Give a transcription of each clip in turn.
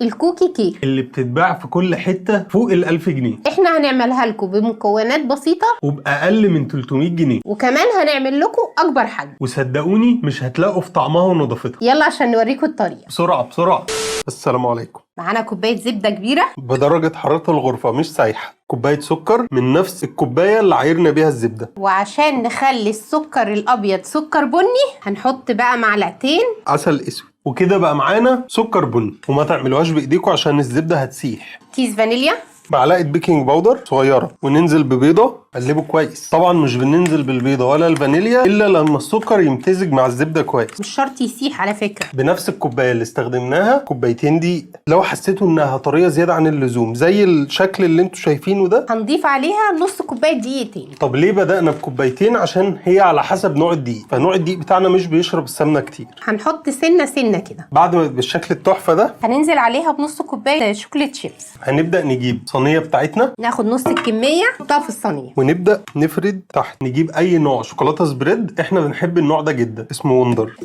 الكوكي كيك اللي بتتباع في كل حتة فوق ال1000 جنيه. احنا هنعملها لكم بمكونات بسيطة وبأقل من 300 جنيه، وكمان هنعمل لكم اكبر حجم، وصدقوني مش هتلاقوا في طعمها ونظافتها. يلا عشان نوريكم الطريقة. بسرعة بسرعة. السلام عليكم. معانا كوباية زبدة كبيرة بدرجة حرارة الغرفة مش سايحة، كوباية سكر من نفس الكوباية اللي عايرنا بيها الزبدة، وعشان نخلي السكر الابيض سكر بني هنحط بقى معلقتين عسل اسود، وكده بقى معانا سكر بني. وما تعملوهاش بايديكم عشان الزبدة هتسيح. كيس فانيليا، معلقة بيكنج باودر صغيرة، وننزل ببيضة. قلبه كويس. طبعا مش بننزل بالبيضة ولا الفانيليا الا لما السكر يمتزج مع الزبدة كويس. مش شرط يسيح على فكرة. بنفس الكوباية اللي استخدمناها كوبايتين دقيق. لو حسيتوا انها طرية زيادة عن اللزوم زي الشكل اللي انتوا شايفينه ده، هنضيف عليها نص كوباية دقيق تاني. طب ليه بدأنا بكوبايتين؟ عشان هي على حسب نوع الدقيق، فنوع الدقيق بتاعنا مش بيشرب السمنة كتير. هنحط سنة سنة كده. بعد ما بالشكل التحفة ده هننزل عليها بنص كوباية شوكولاتة شيبس. هنبدأ نجيب صينية بتاعتنا، ناخد نص الكمية نحطها في الصينية ونبدأ نفرد تحت. نجيب أي نوع شوكولاتة سبريد، احنا بنحب النوع ده جدا، اسمه وندر.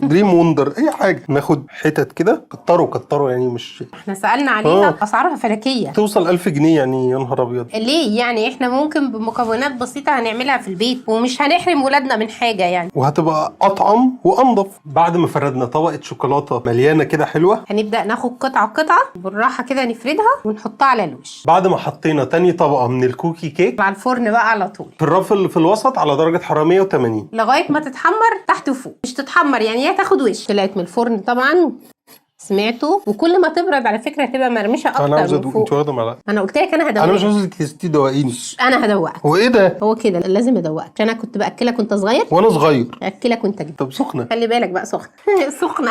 دريم وندر، أي حاجة. ناخد حتت كده، كتروا يعني، مش احنا سألنا عليها أسعارها فلكية، توصل 1000 جنيه يعني. يا نهار أبيض. ليه؟ يعني احنا ممكن بمكونات بسيطة هنعملها في البيت ومش هنحرم ولادنا من حاجة يعني، وهتبقى أطعم وأنضف. بعد ما فردنا طبقة شوكولاتة مليانة كده حلوة، هنبدأ ناخد قطعة قطعة بالراحة كده نفردها ونحطها على الوش. بعد ما حطينا تاني طبقة من الكوكي كيك على الفرن بقى على طول في الرف اللي في الوسط على درجة حرارة 180 لغاية ما تتحمر تحت وفوق. مش تتحمر يعني، هي تاخد وش. طلعت من الفرن طبعا، سمعتوا؟ وكل ما تبرد على فكرة هتبقى مرمشة أكتر. أنا عاوز من أدوق. فوق. أنت واخدة معلقة؟ أنا قلت لك أنا هدوقك. أنا مش عاوزك تدوقيني. أنا هدوقك. هو إيه ده؟ هو كده لازم أدوقك عشان أنا كنت بأكلك وأنت صغير. وأنا صغير أكلك وأنت كبير. طب سخنة. خلي بالك بقى سخنة. سخنة.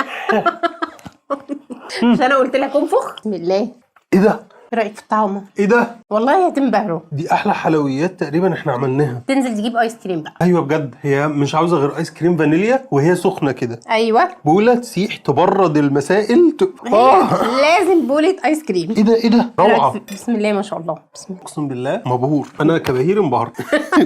مش أنا قلت لك انفخ؟ بسم الله. إيه ده؟ إيه رأيك في الطعم؟ إيه ده؟ والله هتنبهروا. دي أحلى حلويات تقريبا إحنا عملناها. تنزل تجيب آيس كريم بقى. أيوة بجد، هي مش عاوزة غير آيس كريم فانيليا وهي سخنة كده. أيوة. بولة تسيح تبرد المسائل لازم بولة آيس كريم. إيه ده؟ إيه ده؟ روعة. بسم الله ما شاء الله. بسم الله. أقسم بالله مبهور. أنا كبهير انبهرت.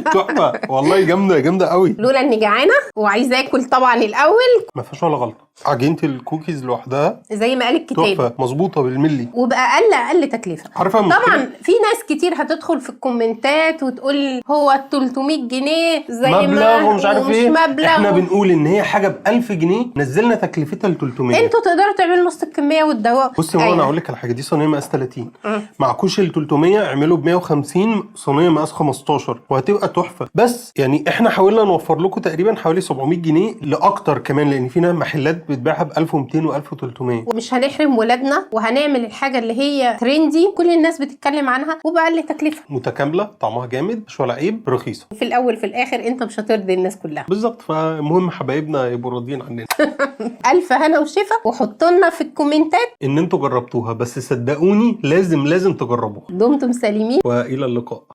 تحفة والله، جامدة جامدة قوي. لولا إني جعانة وعايزة آكل طبعا الأول. ما فيهاش ولا غلطة. عجينة الكوكيز لوحدها زي ما قال الكتاب، تحفة، مظبوطة بالملي، وبأقل تكلفة. عارفة طبعا في ناس كتير هتدخل في الكومنتات وتقول هو 300 جنيه زي مبلغ ما ومش عارف ايه. مبلغ. احنا بنقول ان هي حاجة ب1000 جنيه نزلنا تكلفتها ل 300. انتوا تقدروا تعملوا نص الكمية وتدوقوا. بصي، هو انا اقول لك على حاجة، دي صينية مقاس 30 معكوش ال 300، اعملوا ب 150 صينية مقاس 15 وهتبقى تحفة. بس يعني احنا حاولنا نوفر لكم تقريبا حوالي 700 جنيه لاكتر كمان، لان فينا محلات بتبيعها ب 1200 و 1300. ومش هنحرم ولادنا، وهنعمل الحاجة اللي هي ترندي كل الناس بتتكلم عنها وبأقل تكلفة. متكاملة، طعمها جامد، مش ولا عيب، رخيصة. في الأول في الآخر أنت مش هترضي الناس كلها. بالظبط، فالمهم حبايبنا يبقوا راضيين عننا. ألف هنا وشفا، وحطوا لنا في الكومنتات ان انتوا جربتوها، بس صدقوني لازم تجربوها. دمتم سالمين والى اللقاء.